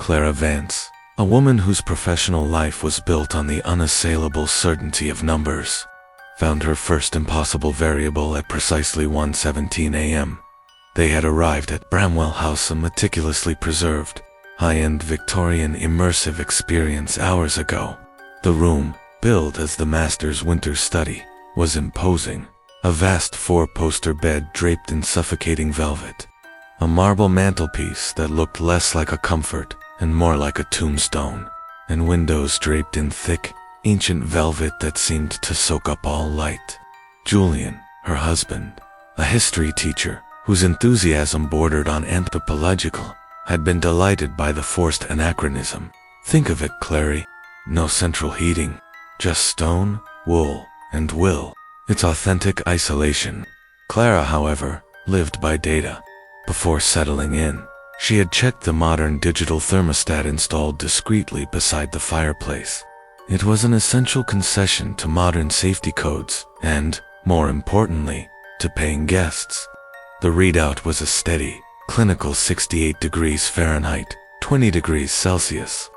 Clara Vance, a woman whose professional life was built on the unassailable certainty of numbers, found her first impossible variable at precisely 1:17 a.m. They had arrived at Bramwell House, a meticulously preserved, high-end Victorian immersive experience hours ago. The room, billed as the master's winter study, was imposing. A vast four-poster bed draped in suffocating velvet. A marble mantelpiece that looked less like a comfort and more like a tombstone, and windows draped in thick, ancient velvet that seemed to soak up all light. Julian, her husband, a history teacher whose enthusiasm bordered on anthropological, had been delighted by the forced anachronism. Think of it, Clary. No central heating, just stone, wool, and will. It's authentic isolation. Clara, however, lived by data. Before settling in, she had checked the modern digital thermostat installed discreetly beside the fireplace. It was an essential concession to modern safety codes and, more importantly, to paying guests. The readout was a steady, clinical 68 degrees Fahrenheit, 20 degrees Celsius.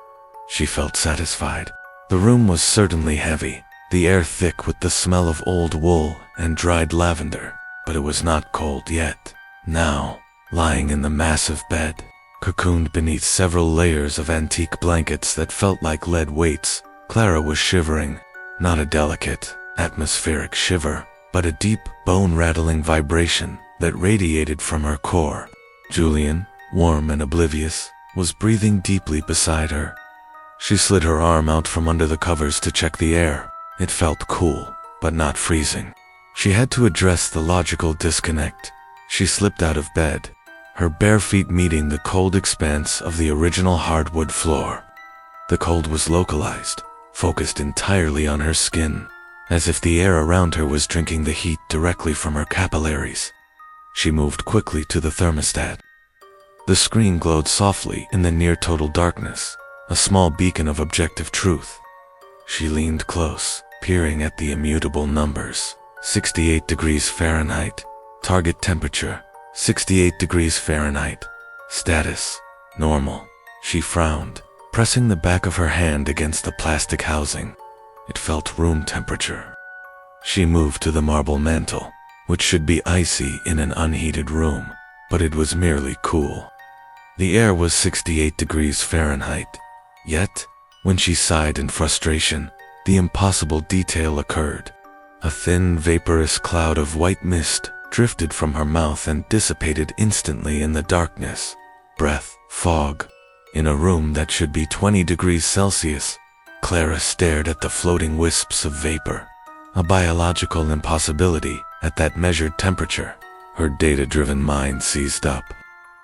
She felt satisfied. The room was certainly heavy, the air thick with the smell of old wool and dried lavender, but it was not cold yet. Now, lying in the massive bed, cocooned beneath several layers of antique blankets that felt like lead weights, Clara was shivering, not a delicate, atmospheric shiver, but a deep, bone-rattling vibration that radiated from her core. Julian, warm and oblivious, was breathing deeply beside her. She slid her arm out from under the covers to check the air. It felt cool, but not freezing. She had to address the logical disconnect. She slipped out of bed, her bare feet meeting the cold expanse of the original hardwood floor. The cold was localized, focused entirely on her skin, as if the air around her was drinking the heat directly from her capillaries. She moved quickly to the thermostat. The screen glowed softly in the near-total darkness, a small beacon of objective truth. She leaned close, peering at the immutable numbers. 68 degrees Fahrenheit. Target temperature, 68 degrees Fahrenheit. Status, normal. She frowned, pressing the back of her hand against the plastic housing. It felt room temperature. She moved to the marble mantel, which should be icy in an unheated room, but it was merely cool. The air was 68 degrees Fahrenheit. Yet, when she sighed in frustration, the impossible detail occurred. A thin, vaporous cloud of white mist drifted from her mouth and dissipated instantly in the darkness. Breath, fog. In a room that should be 20 degrees Celsius, Clara stared at the floating wisps of vapor. A biological impossibility at that measured temperature. Her data-driven mind seized up.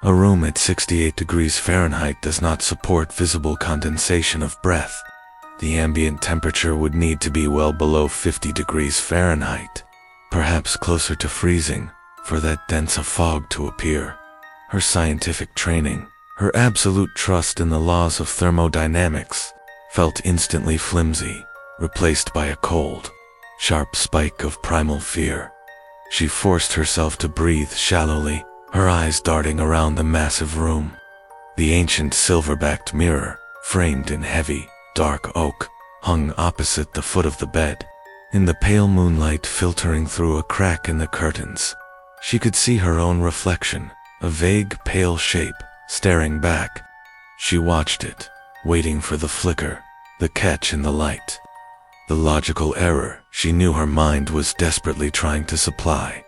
A room at 68 degrees Fahrenheit does not support visible condensation of breath. The ambient temperature would need to be well below 50 degrees Fahrenheit, perhaps closer to freezing, for that dense a fog to appear. Her scientific training, her absolute trust in the laws of thermodynamics, felt instantly flimsy, replaced by a cold, sharp spike of primal fear. She forced herself to breathe shallowly, her eyes darting around the massive room. The ancient silver-backed mirror, framed in heavy, dark oak, hung opposite the foot of the bed. In the pale moonlight filtering through a crack in the curtains, she could see her own reflection, a vague, pale shape, staring back. She watched it, waiting for the flicker, the catch in the light. The logical error she knew her mind was desperately trying to supply.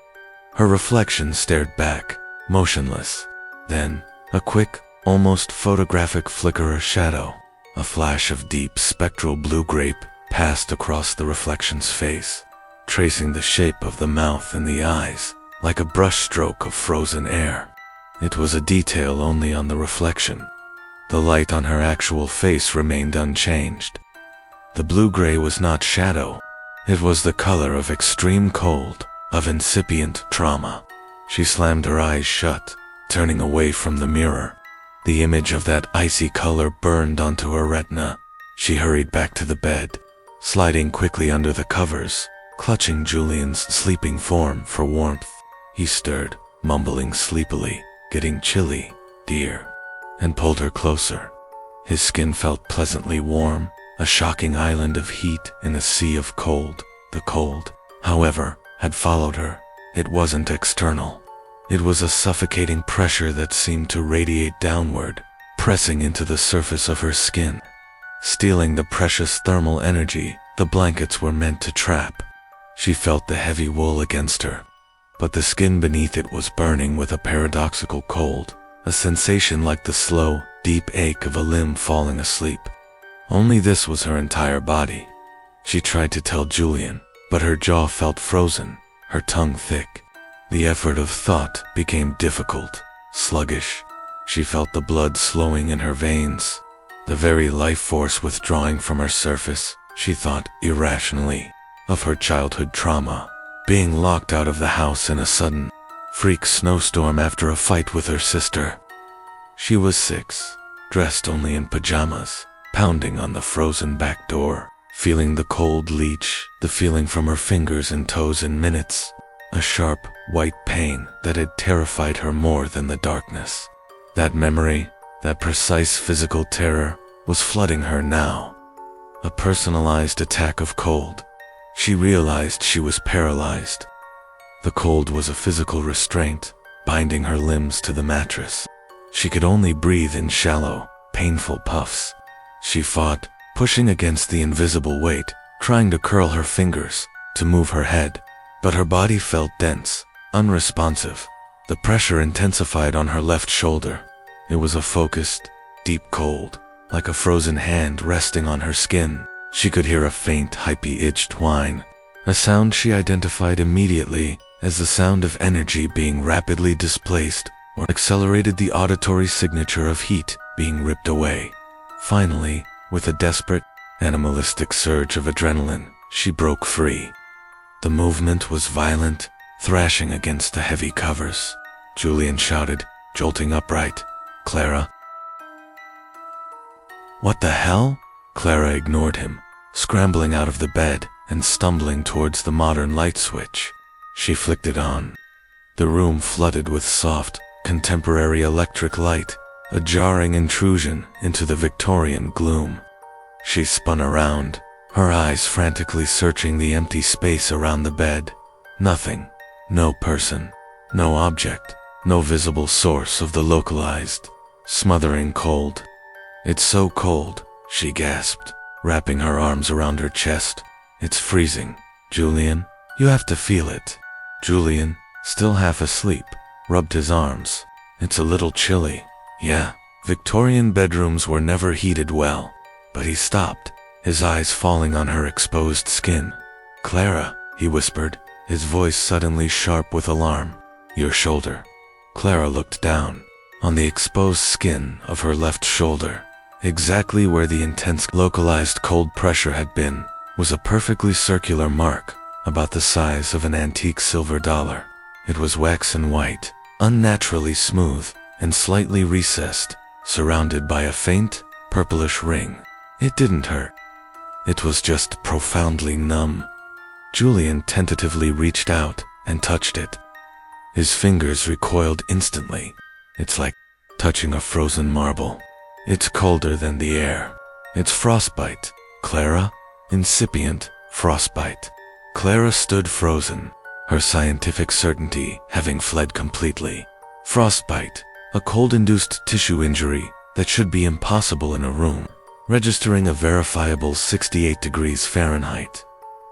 Her reflection stared back, motionless. Then, a quick, almost photographic flicker of shadow, a flash of deep spectral blue grape, passed across the reflection's face, tracing the shape of the mouth and the eyes, like a brushstroke of frozen air. It was a detail only on the reflection. The light on her actual face remained unchanged. The blue-gray was not shadow. It was the color of extreme cold, of incipient trauma. She slammed her eyes shut, turning away from the mirror. The image of that icy color burned onto her retina. She hurried back to the bed, sliding quickly under the covers, clutching Julian's sleeping form for warmth. He stirred, mumbling sleepily, "Getting chilly, dear," and pulled her closer. His skin felt pleasantly warm, a shocking island of heat in a sea of cold. The cold, however, had followed her. It wasn't external. It was a suffocating pressure that seemed to radiate downward, pressing into the surface of her skin, stealing the precious thermal energy the blankets were meant to trap. She felt the heavy wool against her, but the skin beneath it was burning with a paradoxical cold, a sensation like the slow, deep ache of a limb falling asleep. Only this was her entire body. She tried to tell Julian, but her jaw felt frozen, her tongue thick. The effort of thought became difficult, sluggish. She felt the blood slowing in her veins, the very life force withdrawing from her surface. She thought irrationally of her childhood trauma, being locked out of the house in a sudden, freak snowstorm after a fight with her sister. She was 6, dressed only in pajamas, pounding on the frozen back door, feeling the cold leach, the feeling from her fingers and toes in minutes, a sharp, white pain that had terrified her more than the darkness. That memory, that precise physical terror, was flooding her now. A personalized attack of cold. She realized she was paralyzed. The cold was a physical restraint, binding her limbs to the mattress. She could only breathe in shallow, painful puffs. She fought, pushing against the invisible weight, trying to curl her fingers, to move her head, but her body felt dense, unresponsive. The pressure intensified on her left shoulder. It was a focused, deep cold, like a frozen hand resting on her skin. She could hear a faint, high-pitched whine, a sound she identified immediately as the sound of energy being rapidly displaced or accelerated, the auditory signature of heat being ripped away. Finally, with a desperate, animalistic surge of adrenaline, she broke free. The movement was violent, thrashing against the heavy covers. Julian shouted, jolting upright, "Clara!" "What the hell?" Clara ignored him, scrambling out of the bed and stumbling towards the modern light switch. She flicked it on. The room flooded with soft, contemporary electric light, a jarring intrusion into the Victorian gloom. She spun around, her eyes frantically searching the empty space around the bed. Nothing. No person. No object. No visible source of the localized, smothering cold. "It's so cold," she gasped, wrapping her arms around her chest. "It's freezing. Julian, you have to feel it." Julian, still half asleep, rubbed his arms. "It's a little chilly." Yeah, Victorian bedrooms were never heated well. But he stopped, his eyes falling on her exposed skin. "Clara," he whispered, his voice suddenly sharp with alarm. "Your shoulder." Clara looked down. On the exposed skin of her left shoulder, exactly where the intense localized cold pressure had been, was a perfectly circular mark, about the size of an antique silver dollar. It was waxen white, unnaturally smooth, and slightly recessed, surrounded by a faint, purplish ring. It didn't hurt. It was just profoundly numb. Julian tentatively reached out and touched it. His fingers recoiled instantly. "It's like touching a frozen marble. It's colder than the air. It's frostbite, Clara. Incipient frostbite." Clara stood frozen, her scientific certainty having fled completely. Frostbite, a cold-induced tissue injury that should be impossible in a room, registering a verifiable 68 degrees Fahrenheit.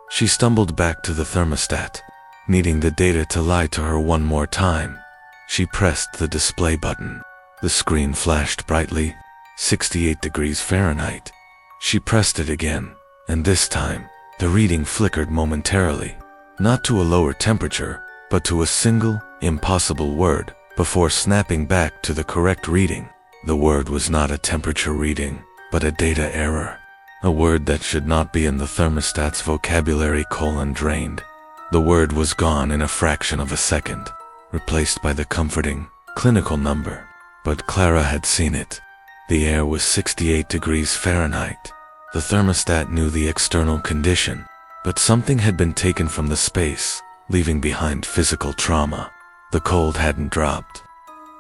She stumbled back to the thermostat, needing the data to lie to her one more time. She pressed the display button. The screen flashed brightly, 68 degrees Fahrenheit. She pressed it again, and this time, the reading flickered momentarily, not to a lower temperature, but to a single, impossible word, before snapping back to the correct reading. The word was not a temperature reading, but a data error. A word that should not be in the thermostat's vocabulary: "drained." The word was gone in a fraction of a second, replaced by the comforting, clinical number. But Clara had seen it. The air was 68 degrees Fahrenheit. The thermostat knew the external condition, but something had been taken from the space, leaving behind physical trauma. The cold hadn't dropped.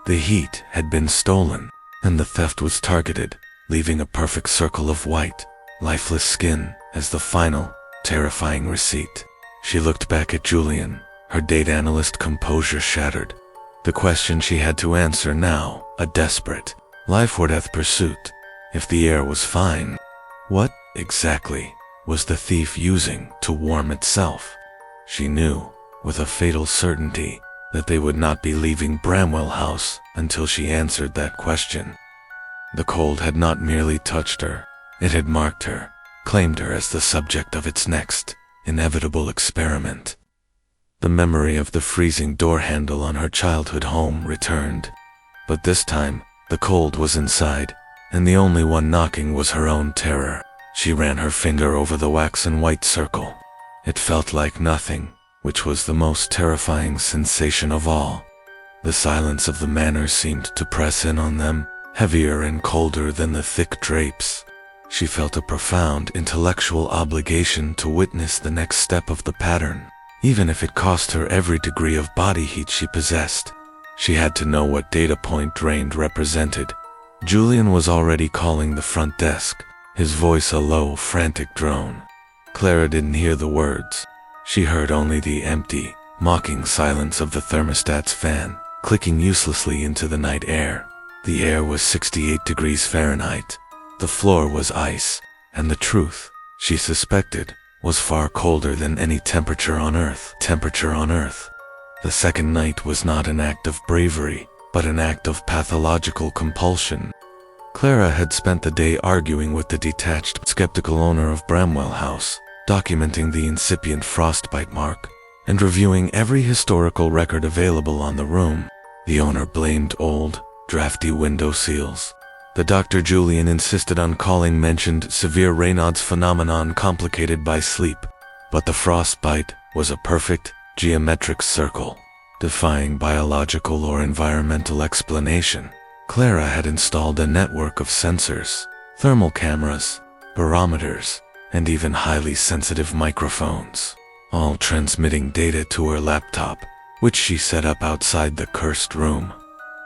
The heat had been stolen, and the theft was targeted. leaving a perfect circle of white, lifeless skin as the final, terrifying receipt. She looked back at Julian, her data analyst composure shattered. The question she had to answer now, a desperate, life-or-death pursuit. If the air was fine, what, exactly, was the thief using to warm itself? She knew, with a fatal certainty, that they would not be leaving Bramwell House until she answered that question. The cold had not merely touched her, it had marked her, claimed her as the subject of its next, inevitable experiment. The memory of the freezing door handle on her childhood home returned. But this time, the cold was inside, and the only one knocking was her own terror. She ran her finger over the waxen white circle. It felt like nothing, which was the most terrifying sensation of all. The silence of the manor seemed to press in on them, heavier and colder than the thick drapes. She felt a profound intellectual obligation to witness the next step of the pattern, even if it cost her every degree of body heat she possessed. She had to know what data point drained represented. Julian was already calling the front desk, his voice a low, frantic drone. Clara didn't hear the words. She heard only the empty, mocking silence of the thermostat's fan, clicking uselessly into the night air. The air was 68 degrees Fahrenheit. The floor was ice, and the truth, she suspected, was far colder than any temperature on Earth. The second night was not an act of bravery, but an act of pathological compulsion. Clara had spent the day arguing with the detached, skeptical owner of Bramwell House, documenting the incipient frostbite mark, and reviewing every historical record available on the room. The owner blamed old, drafty window seals. The Dr. Julian insisted on calling mentioned severe Raynaud's phenomenon complicated by sleep, but the frostbite was a perfect, geometric circle, defying biological or environmental explanation. Clara had installed a network of sensors, thermal cameras, barometers, and even highly sensitive microphones, all transmitting data to her laptop, which she set up outside the cursed room.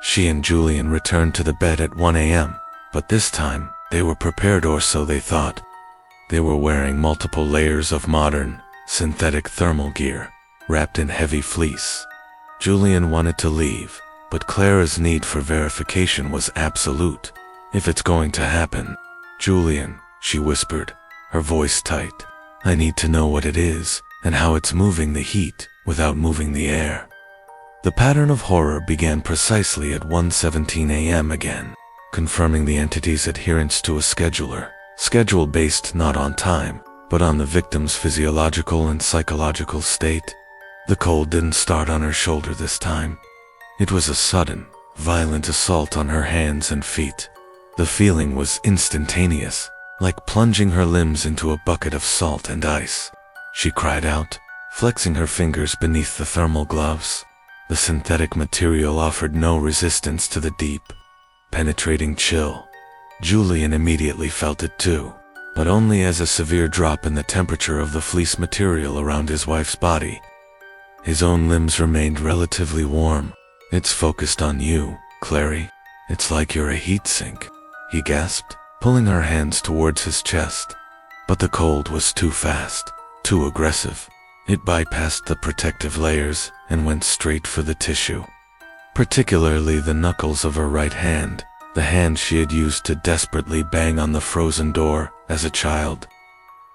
She and Julian returned to the bed at 1 a.m., but this time, they were prepared, or so they thought. They were wearing multiple layers of modern, synthetic thermal gear, wrapped in heavy fleece. Julian wanted to leave, but Clara's need for verification was absolute. If it's going to happen, Julian, she whispered, her voice tight, I need to know what it is, and how it's moving the heat without moving the air. The pattern of horror began precisely at 1:17 a.m. again, confirming the entity's adherence to a schedule based not on time, but on the victim's physiological and psychological state. The cold didn't start on her shoulder this time. It was a sudden, violent assault on her hands and feet. The feeling was instantaneous, like plunging her limbs into a bucket of salt and ice. She cried out, flexing her fingers beneath the thermal gloves. The synthetic material offered no resistance to the deep, penetrating chill. Julian immediately felt it too, but only as a severe drop in the temperature of the fleece material around his wife's body. His own limbs remained relatively warm. It's focused on you, Clary. It's like you're a heat sink, he gasped, pulling her hands towards his chest. But the cold was too fast, too aggressive. It bypassed the protective layers and went straight for the tissue, particularly the knuckles of her right hand, the hand she had used to desperately bang on the frozen door as a child.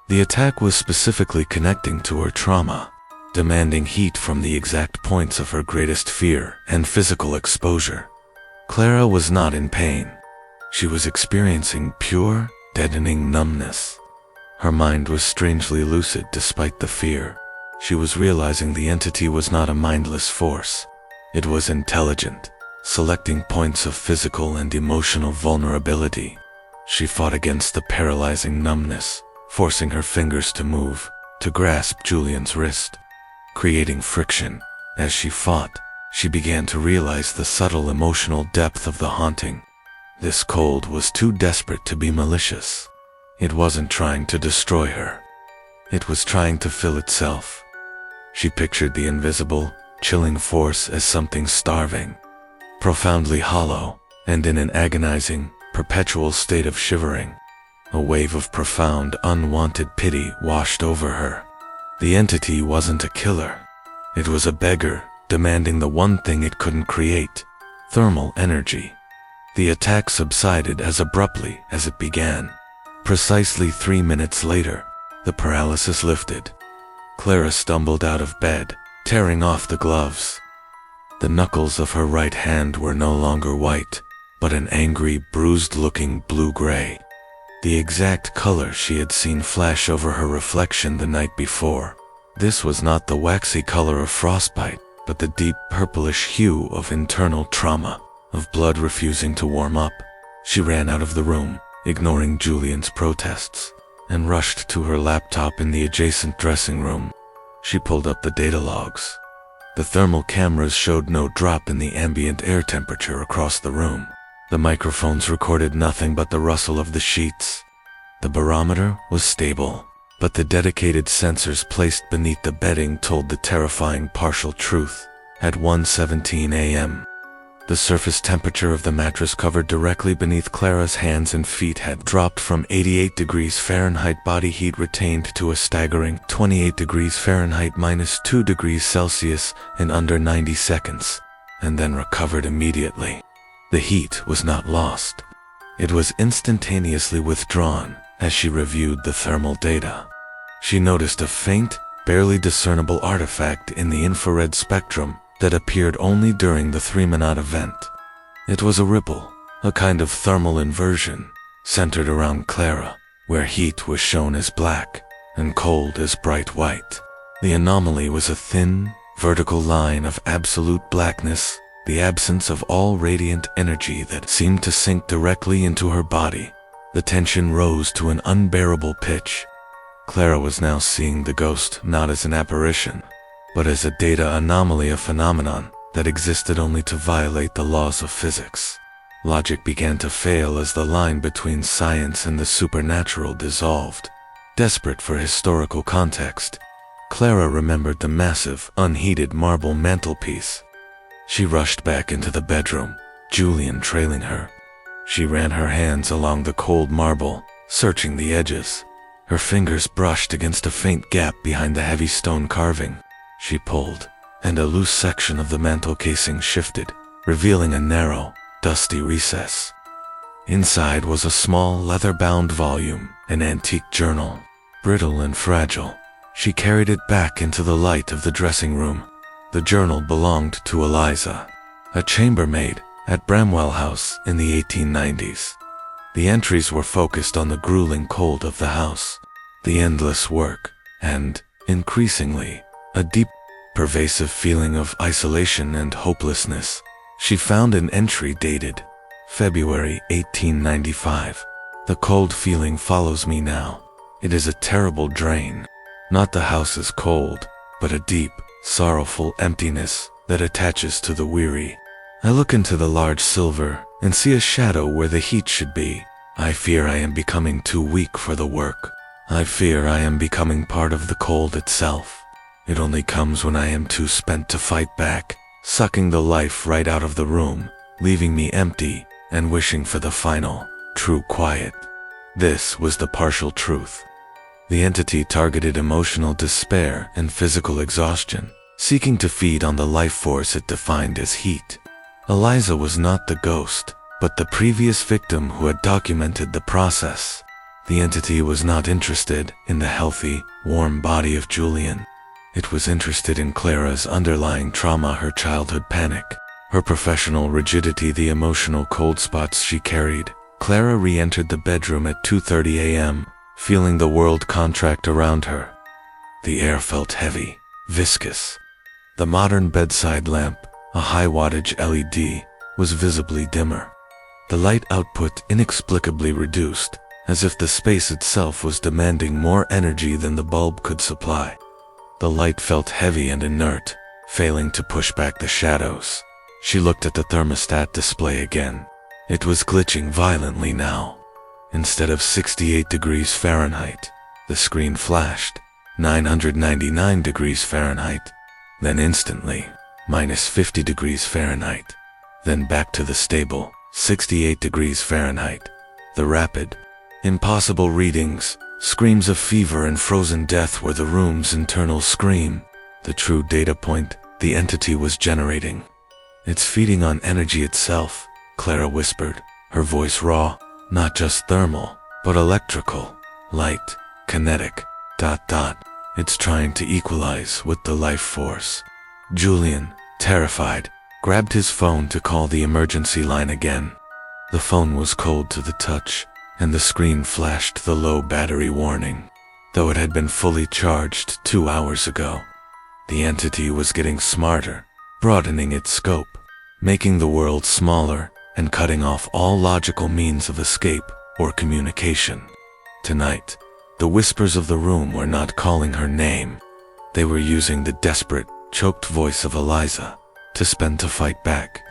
The attack was specifically connecting to her trauma, demanding heat from the exact points of her greatest fear and physical exposure. Clara was not in pain. She was experiencing pure, deadening numbness. Her mind was strangely lucid despite the fear. She was realizing the entity was not a mindless force. It was intelligent, selecting points of physical and emotional vulnerability. She fought against the paralyzing numbness, forcing her fingers to move, to grasp Julian's wrist, creating friction. As she fought, she began to realize the subtle emotional depth of the haunting. This cold was too desperate to be malicious. It wasn't trying to destroy her. It was trying to fill itself. She pictured the invisible, chilling force as something starving, profoundly hollow, and in an agonizing, perpetual state of shivering. A wave of profound, unwanted pity washed over her. The entity wasn't a killer. It was a beggar, demanding the one thing it couldn't create: thermal energy. The attack subsided as abruptly as it began. Precisely 3 minutes later, the paralysis lifted. Clara stumbled out of bed, tearing off the gloves. The knuckles of her right hand were no longer white, but an angry, bruised-looking blue-gray. The exact color she had seen flash over her reflection the night before. This was not the waxy color of frostbite, but the deep purplish hue of internal trauma, of blood refusing to warm up. She ran out of the room, ignoring Julian's protests, and rushed to her laptop in the adjacent dressing room. She pulled up the data logs. The thermal cameras showed no drop in the ambient air temperature across the room. The microphones recorded nothing but the rustle of the sheets. The barometer was stable, but the dedicated sensors placed beneath the bedding told the terrifying partial truth. At 1:17 a.m., the surface temperature of the mattress covered directly beneath Clara's hands and feet had dropped from 88 degrees Fahrenheit body heat retained to a staggering 28 degrees Fahrenheit -2 degrees Celsius in under 90 seconds, and then recovered immediately. The heat was not lost. It was instantaneously withdrawn as she reviewed the thermal data. She noticed a faint, barely discernible artifact in the infrared spectrum that appeared only during the 3-minute event. It was a ripple, a kind of thermal inversion, centered around Clara, where heat was shown as black and cold as bright white. The anomaly was a thin, vertical line of absolute blackness, the absence of all radiant energy that seemed to sink directly into her body. The tension rose to an unbearable pitch. Clara was now seeing the ghost not as an apparition, but as a data anomaly, a phenomenon that existed only to violate the laws of physics. Logic began to fail as the line between science and the supernatural dissolved. Desperate for historical context, Clara remembered the massive, unheated marble mantelpiece. She rushed back into the bedroom, Julian trailing her. She ran her hands along the cold marble, searching the edges. Her fingers brushed against a faint gap behind the heavy stone carving. She pulled, and a loose section of the mantel casing shifted, revealing a narrow, dusty recess. Inside was a small, leather-bound volume, an antique journal, brittle and fragile. She carried it back into the light of the dressing room. The journal belonged to Eliza, a chambermaid at Bramwell House in the 1890s. The entries were focused on the grueling cold of the house, the endless work, and, increasingly, a deep, pervasive feeling of isolation and hopelessness. She found an entry dated February 1895. The cold feeling follows me now. It is a terrible drain. Not the house is cold, but a deep, sorrowful emptiness that attaches to the weary. I look into the large silver and see a shadow where the heat should be. I fear I am becoming too weak for the work. I fear I am becoming part of the cold itself. It only comes when I am too spent to fight back, sucking the life right out of the room, leaving me empty and wishing for the final, true quiet. This was the partial truth. The entity targeted emotional despair and physical exhaustion, seeking to feed on the life force it defined as heat. Eliza was not the ghost, but the previous victim who had documented the process. The entity was not interested in the healthy, warm body of Julian. It was interested in Clara's underlying trauma, her childhood panic, her professional rigidity, the emotional cold spots she carried. Clara re-entered the bedroom at 2:30 a.m., feeling the world contract around her. The air felt heavy, viscous. The modern bedside lamp, a high-wattage LED, was visibly dimmer. The light output inexplicably reduced, as if the space itself was demanding more energy than the bulb could supply. The light felt heavy and inert, failing to push back the shadows. She looked at the thermostat display again. It was glitching violently now. Instead of 68 degrees Fahrenheit, the screen flashed 999 degrees Fahrenheit, then instantly -50 degrees Fahrenheit, then back to the stable 68 degrees Fahrenheit. The rapid, impossible readings, screams of fever and frozen death were the room's internal scream, the true data point the entity was generating. It's feeding on energy itself, Clara whispered, her voice raw, not just thermal, but electrical, light, kinetic, ... It's trying to equalize with the life force. Julian, terrified, grabbed his phone to call the emergency line again. The phone was cold to the touch, and the screen flashed the low battery warning. Though it had been fully charged 2 hours ago, the entity was getting smarter, broadening its scope, making the world smaller and cutting off all logical means of escape or communication. Tonight, the whispers of the room were not calling her name. They were using the desperate, choked voice of Eliza to fight back.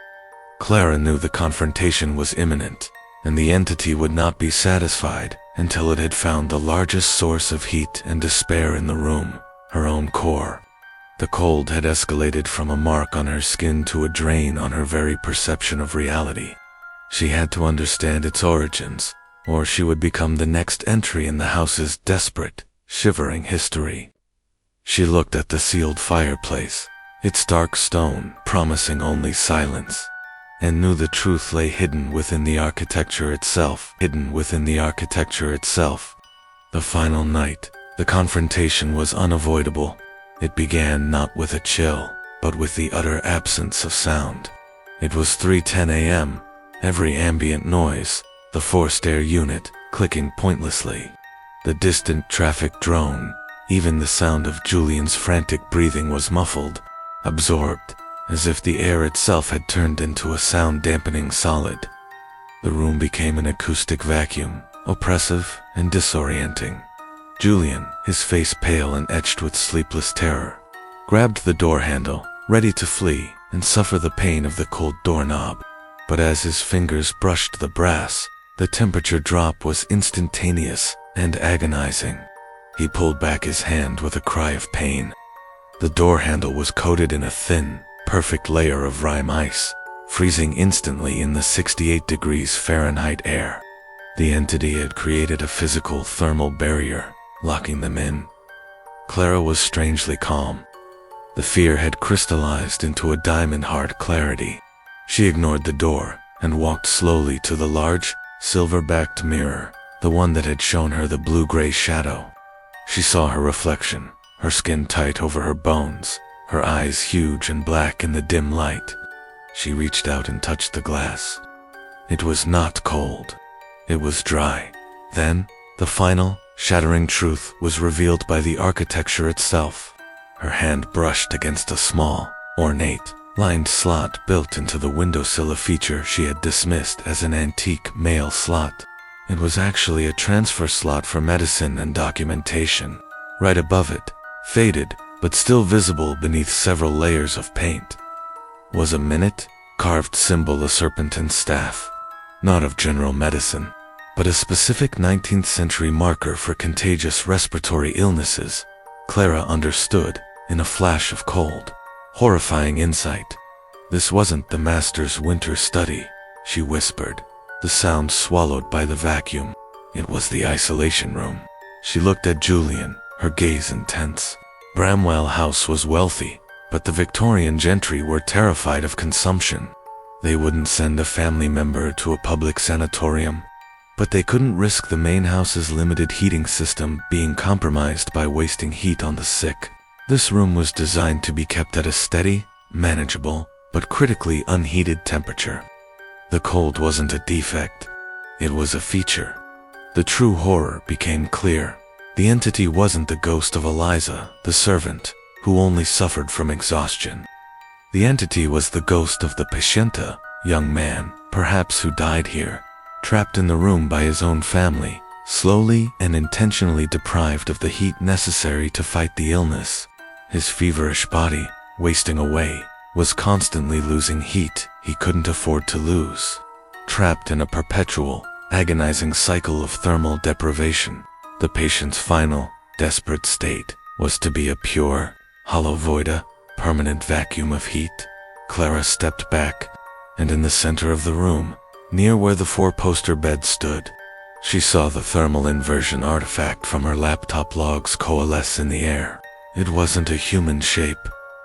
Clara knew the confrontation was imminent, and the entity would not be satisfied until it had found the largest source of heat and despair in the room, her own core. The cold had escalated from a mark on her skin to a drain on her very perception of reality. She had to understand its origins, or she would become the next entry in the house's desperate, shivering history. She looked at the sealed fireplace, its dark stone promising only silence, and knew the truth lay hidden within the architecture itself. The final night, the confrontation was unavoidable. It began not with a chill, but with the utter absence of sound. It was 3:10 a.m., every ambient noise, the forced air unit clicking pointlessly, the distant traffic drone, even the sound of Julian's frantic breathing was muffled, absorbed, as if the air itself had turned into a sound-dampening solid. The room became an acoustic vacuum, oppressive and disorienting. Julian, his face pale and etched with sleepless terror, grabbed the door handle, ready to flee and suffer the pain of the cold doorknob. But as his fingers brushed the brass, the temperature drop was instantaneous and agonizing. He pulled back his hand with a cry of pain. The door handle was coated in a thin, perfect layer of rime ice, freezing instantly in the 68 degrees Fahrenheit air. The entity had created a physical thermal barrier, locking them in. Clara was strangely calm. The fear had crystallized into a diamond-hard clarity. She ignored the door and walked slowly to the large, silver-backed mirror, the one that had shown her the blue-gray shadow. She saw her reflection, her skin tight over her bones, her eyes huge and black in the dim light. She reached out and touched the glass. It was not cold. It was dry. Then, the final, shattering truth was revealed by the architecture itself. Her hand brushed against a small, ornate, lined slot built into the windowsill, a feature she had dismissed as an antique mail slot. It was actually a transfer slot for medicine and documentation. Right above it, faded, but still visible beneath several layers of paint, was a minute, carved symbol, a serpentine staff. Not of general medicine, but a specific 19th century marker for contagious respiratory illnesses. Clara understood, in a flash of cold, horrifying insight. This wasn't the master's winter study, she whispered, the sound swallowed by the vacuum. It was the isolation room. She looked at Julian, her gaze intense. Bramwell House was wealthy, but the Victorian gentry were terrified of consumption. They wouldn't send a family member to a public sanatorium, but they couldn't risk the main house's limited heating system being compromised by wasting heat on the sick. This room was designed to be kept at a steady, manageable, but critically unheated temperature. The cold wasn't a defect, it was a feature. The true horror became clear. The entity wasn't the ghost of Eliza, the servant, who only suffered from exhaustion. The entity was the ghost of the Patienta, young man, perhaps, who died here, trapped in the room by his own family, slowly and intentionally deprived of the heat necessary to fight the illness. His feverish body, wasting away, was constantly losing heat he couldn't afford to lose, trapped in a perpetual, agonizing cycle of thermal deprivation. The patient's final, desperate state was to be a pure, hollow void, a permanent vacuum of heat. Clara stepped back, and in the center of the room, near where the four-poster bed stood. She saw the thermal inversion artifact from her laptop logs coalesce in the air. It wasn't a human shape,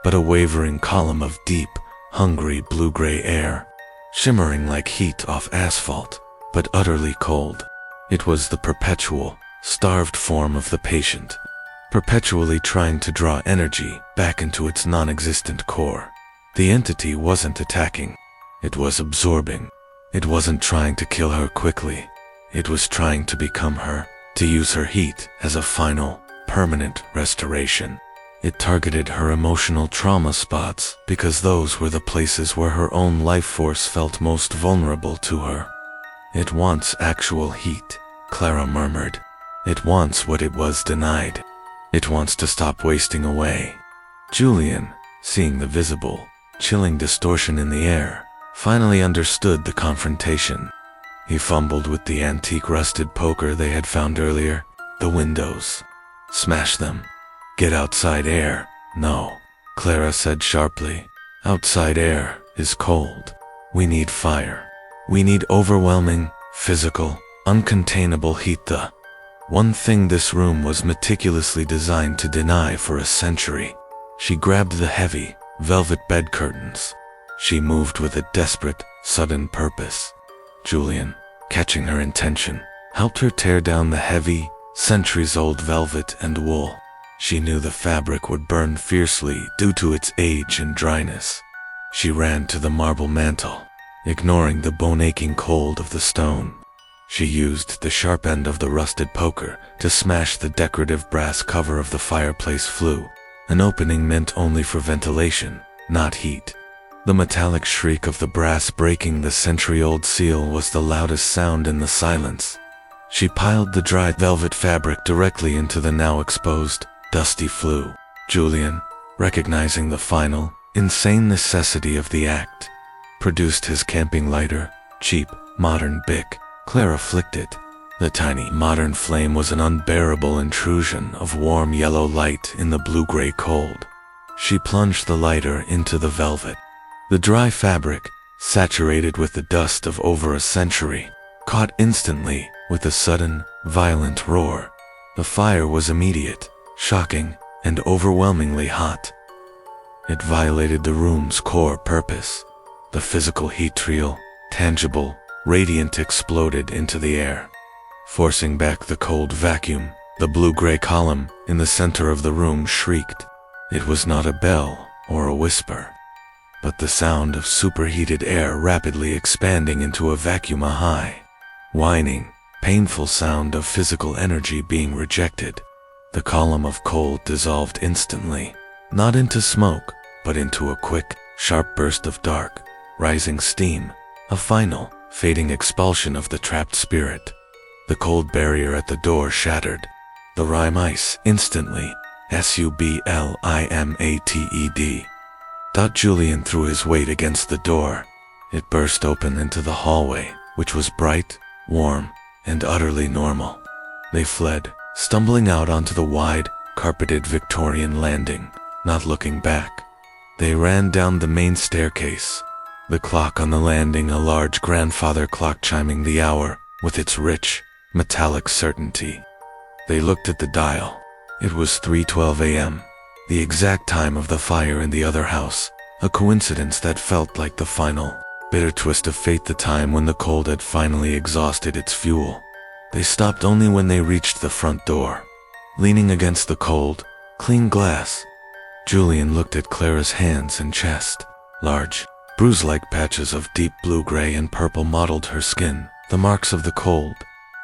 but a wavering column of deep, hungry blue-gray air, shimmering like heat off asphalt, but utterly cold. It was the perpetual, starved form of the patient, perpetually trying to draw energy back into its non-existent core. The entity wasn't attacking. It was absorbing. It wasn't trying to kill her quickly. It was trying to become her, to use her heat as a final, permanent restoration. It targeted her emotional trauma spots because those were the places where her own life force felt most vulnerable to her. "It wants actual heat," Clara murmured. "It wants what it was denied. It wants to stop wasting away." Julian, seeing the visible, chilling distortion in the air, finally understood the confrontation. He fumbled with the antique rusted poker they had found earlier. "The windows. Smash them. Get outside air." "No," Clara said sharply. "Outside air is cold. We need fire. We need overwhelming, physical, uncontainable heat. The one thing this room was meticulously designed to deny for a century." She grabbed the heavy, velvet bed curtains. She moved with a desperate, sudden purpose. Julian, catching her intention, helped her tear down the heavy, centuries-old velvet and wool. She knew the fabric would burn fiercely due to its age and dryness. She ran to the marble mantel, ignoring the bone-aching cold of the stone. She used the sharp end of the rusted poker to smash the decorative brass cover of the fireplace flue, an opening meant only for ventilation, not heat. The metallic shriek of the brass breaking the century-old seal was the loudest sound in the silence. She piled the dry velvet fabric directly into the now exposed, dusty flue. Julian, recognizing the final, insane necessity of the act, produced his camping lighter, cheap, modern Bic. Clara flicked it. The tiny, modern flame was an unbearable intrusion of warm yellow light in the blue-gray cold. She plunged the lighter into the velvet. The dry fabric, saturated with the dust of over a century, caught instantly with a sudden, violent roar. The fire was immediate, shocking, and overwhelmingly hot. It violated the room's core purpose. The physical heat trio, tangible, radiant, exploded into the air, forcing back the cold vacuum. The blue-gray column in the center of the room shrieked. It was not a bell or a whisper, but the sound of superheated air rapidly expanding into a vacuum, a high, whining, painful sound of physical energy being rejected. The column of cold dissolved instantly, not into smoke, but into a quick, sharp burst of dark, rising steam, a final, fading expulsion of the trapped spirit. The cold barrier at the door shattered. The rime ice instantly, sublimated. Julian threw his weight against the door. It burst open into the hallway, which was bright, warm, and utterly normal. They fled, stumbling out onto the wide, carpeted Victorian landing, not looking back. They ran down the main staircase, the clock on the landing a large grandfather clock chiming the hour with its rich, metallic certainty. They looked at the dial. It was 3:12 a.m., the exact time of the fire in the other house, a coincidence that felt like the final, bitter twist of fate, the time when the cold had finally exhausted its fuel. They stopped only when they reached the front door. Leaning against the cold, clean glass, Julian looked at Clara's hands and chest. Large, bruise-like patches of deep blue-gray and purple mottled her skin, the marks of the cold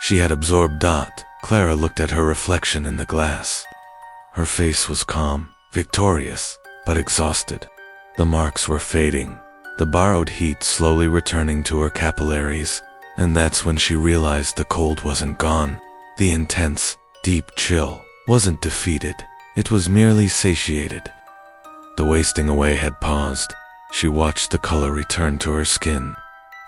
she had absorbed. Clara looked at her reflection in the glass. Her face was calm, victorious, but exhausted. The marks were fading, the borrowed heat slowly returning to her capillaries, and that's when she realized the cold wasn't gone. The intense, deep chill wasn't defeated, it was merely satiated. The wasting away had paused. She watched the color return to her skin,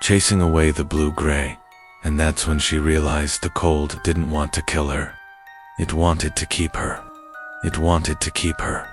chasing away the blue-gray, and that's when she realized the cold didn't want to kill her. It wanted to keep her. It wanted to keep her.